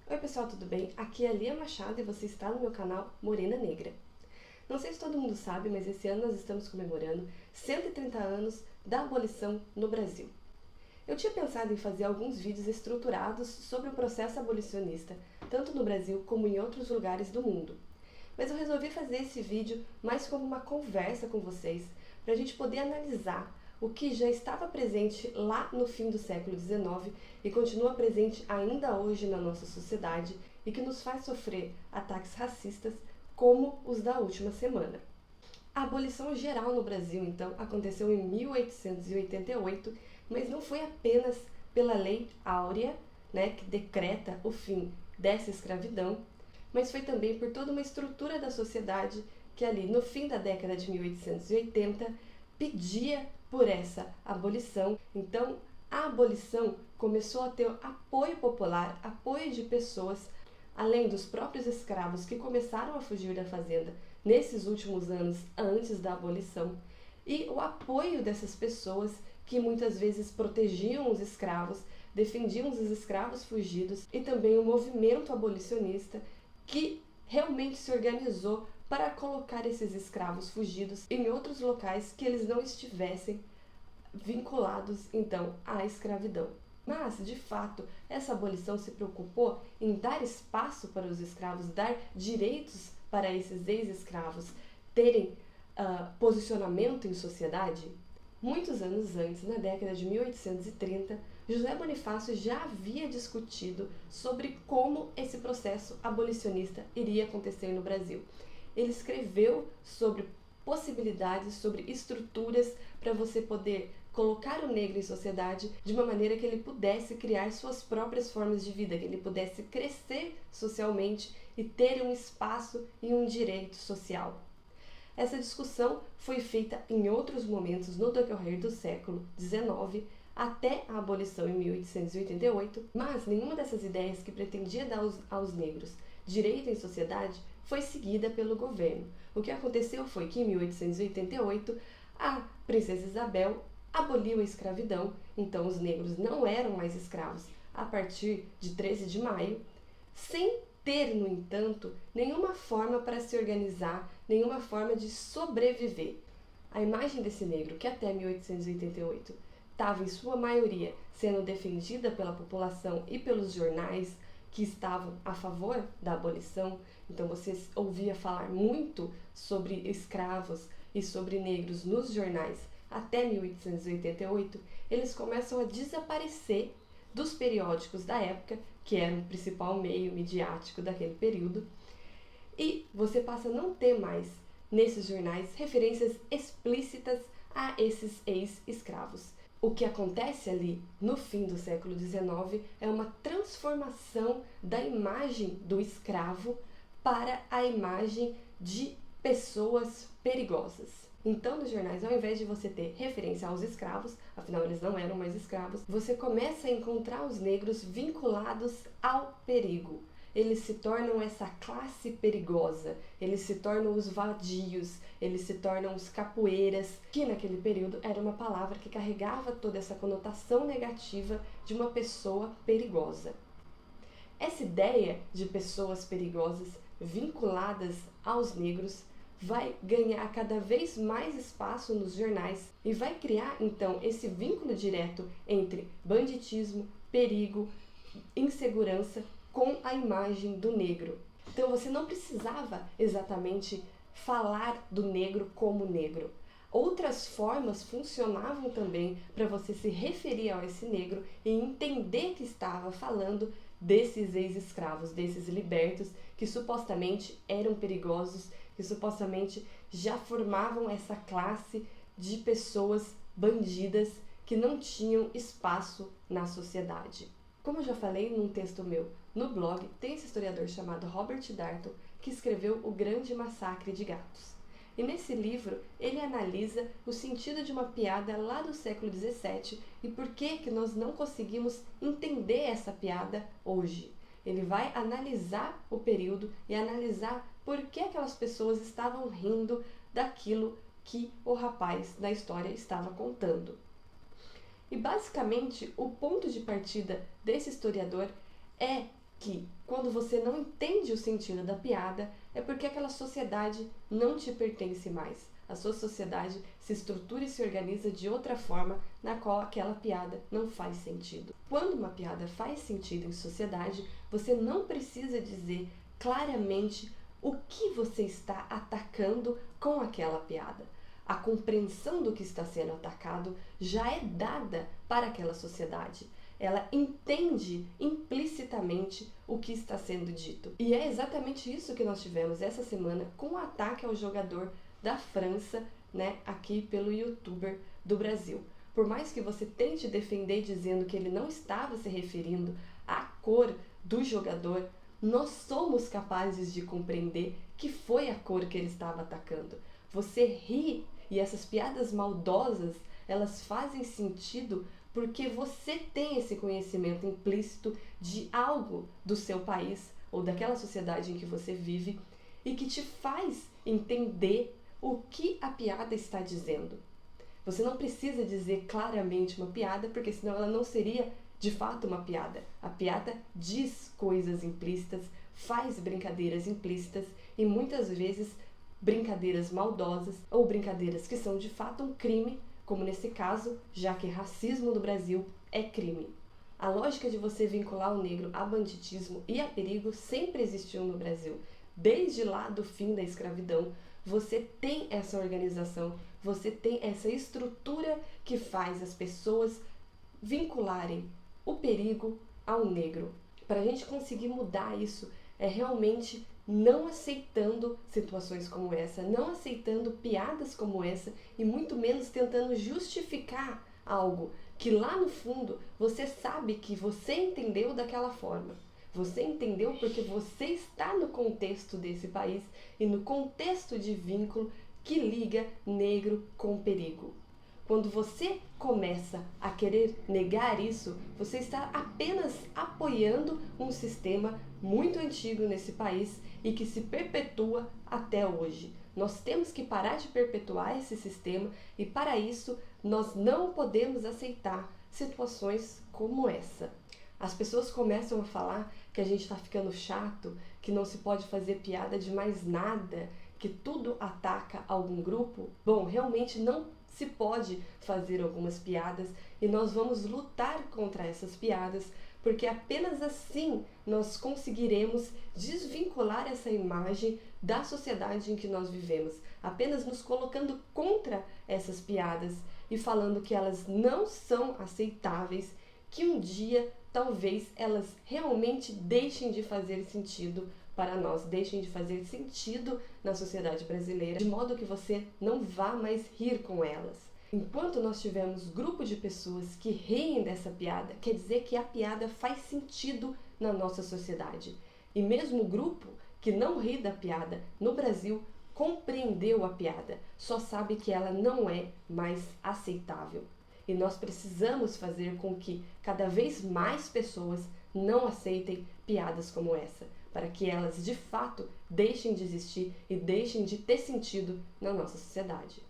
Oi pessoal, tudo bem? Aqui é a Lia Machado e você está no meu canal Morena Negra. Não sei se todo mundo sabe, mas esse ano nós estamos comemorando 130 anos da abolição no Brasil. Eu tinha pensado em fazer alguns vídeos estruturados sobre o processo abolicionista, tanto no Brasil como em outros lugares do mundo. Mas eu resolvi fazer esse vídeo mais como uma conversa com vocês, para a gente poder analisar o que já estava presente lá no fim do século XIX e continua presente ainda hoje na nossa sociedade e que nos faz sofrer ataques racistas como os da última semana. A abolição geral no Brasil, então, aconteceu em 1888, mas não foi apenas pela Lei Áurea, que decreta o fim dessa escravidão, mas foi também por toda uma estrutura da sociedade que ali no fim da década de 1880 pedia por essa abolição. Então, a abolição começou a ter apoio popular, apoio de pessoas, além dos próprios escravos que começaram a fugir da fazenda nesses últimos anos antes da abolição, e o apoio dessas pessoas que muitas vezes protegiam os escravos, defendiam os escravos fugidos, e também o movimento abolicionista que realmente se organizou para colocar esses escravos fugidos em outros locais que eles não estivessem vinculados então à escravidão. Mas, de fato, essa abolição se preocupou em dar espaço para os escravos, dar direitos para esses ex-escravos terem posicionamento em sociedade? Muitos anos antes, na década de 1830, José Bonifácio já havia discutido sobre como esse processo abolicionista iria acontecer no Brasil. Ele escreveu sobre possibilidades, sobre estruturas para você poder colocar o negro em sociedade de uma maneira que ele pudesse criar suas próprias formas de vida, que ele pudesse crescer socialmente e ter um espaço e um direito social. Essa discussão foi feita em outros momentos no decorrer do século XIX, até a abolição em 1888, mas nenhuma dessas ideias que pretendia dar aos negros direito em sociedade foi seguida pelo governo. O que aconteceu foi que em 1888 a princesa Isabel aboliu a escravidão, então os negros não eram mais escravos a partir de 13 de maio, sem ter, no entanto, nenhuma forma para se organizar, nenhuma forma de sobreviver. A imagem desse negro, que até 1888 estava em sua maioria sendo defendida pela população e pelos jornais que estavam a favor da abolição, então você ouvia falar muito sobre escravos e sobre negros nos jornais até 1888, eles começam a desaparecer dos periódicos da época, que era o principal meio midiático daquele período, e você passa a não ter mais nesses jornais referências explícitas a esses ex-escravos. O que acontece ali no fim do século XIX é uma transformação da imagem do escravo para a imagem de pessoas perigosas. Então, nos jornais, ao invés de você ter referência aos escravos, afinal eles não eram mais escravos, você começa a encontrar os negros vinculados ao perigo. Eles se tornam essa classe perigosa, eles se tornam os vadios, eles se tornam os capoeiras, que naquele período era uma palavra que carregava toda essa conotação negativa de uma pessoa perigosa. Essa ideia de pessoas perigosas vinculadas aos negros vai ganhar cada vez mais espaço nos jornais e vai criar, então, esse vínculo direto entre banditismo, perigo, insegurança com a imagem do negro. Então, você não precisava exatamente falar do negro como negro. Outras formas funcionavam também para você se referir a esse negro e entender que estava falando desses ex-escravos, desses libertos que supostamente eram perigosos, que supostamente já formavam essa classe de pessoas bandidas que não tinham espaço na sociedade. Como eu já falei num texto meu no blog, tem esse historiador chamado Robert Darnton que escreveu O Grande Massacre de Gatos. E nesse livro ele analisa o sentido de uma piada lá do século XVII e por que nós não conseguimos entender essa piada hoje. Ele vai analisar o período e analisar por que aquelas pessoas estavam rindo daquilo que o rapaz da história estava contando. E basicamente o ponto de partida desse historiador é que quando você não entende o sentido da piada, é porque aquela sociedade não te pertence mais. A sua sociedade se estrutura e se organiza de outra forma na qual aquela piada não faz sentido. Quando uma piada faz sentido em sociedade, você não precisa dizer claramente o que você está atacando com aquela piada. A compreensão do que está sendo atacado já é dada para aquela sociedade. Ela entende implicitamente o que está sendo dito. E é exatamente isso que nós tivemos essa semana com o ataque ao jogador da França, aqui pelo youtuber do Brasil. Por mais que você tente defender dizendo que ele não estava se referindo à cor do jogador, nós somos capazes de compreender que foi a cor que ele estava atacando. Você ri e essas piadas maldosas, elas fazem sentido porque você tem esse conhecimento implícito de algo do seu país ou daquela sociedade em que você vive e que te faz entender o que a piada está dizendo. Você não precisa dizer claramente uma piada, porque senão ela não seria de fato uma piada. A piada diz coisas implícitas, faz brincadeiras implícitas e muitas vezes brincadeiras maldosas ou brincadeiras que são de fato um crime, como nesse caso, já que racismo no Brasil é crime. A lógica de você vincular o negro a banditismo e a perigo sempre existiu no Brasil. Desde lá do fim da escravidão, você tem essa organização, você tem essa estrutura que faz as pessoas vincularem o perigo ao negro. Para a gente conseguir mudar isso, é realmente não aceitando situações como essa, não aceitando piadas como essa e muito menos tentando justificar algo que lá no fundo você sabe que você entendeu daquela forma. Você entendeu porque você está no contexto desse país e no contexto de vínculo que liga negro com perigo. Quando você começa a querer negar isso, você está apenas apoiando um sistema muito antigo nesse país e que se perpetua até hoje. Nós temos que parar de perpetuar esse sistema e, para isso, nós não podemos aceitar situações como essa. As pessoas começam a falar que a gente está ficando chato, que não se pode fazer piada de mais nada, que tudo ataca algum grupo. Bom, realmente não se pode fazer algumas piadas e nós vamos lutar contra essas piadas, porque apenas assim nós conseguiremos desvincular essa imagem da sociedade em que nós vivemos, apenas nos colocando contra essas piadas e falando que elas não são aceitáveis, que um dia talvez elas realmente deixem de fazer sentido para nós, deixem de fazer sentido na sociedade brasileira, de modo que você não vá mais rir com elas. Enquanto nós tivermos grupo de pessoas que riem dessa piada, quer dizer que a piada faz sentido na nossa sociedade. E mesmo o grupo que não ri da piada no Brasil compreendeu a piada, só sabe que ela não é mais aceitável. E nós precisamos fazer com que cada vez mais pessoas não aceitem piadas como essa, para que elas de fato deixem de existir e deixem de ter sentido na nossa sociedade.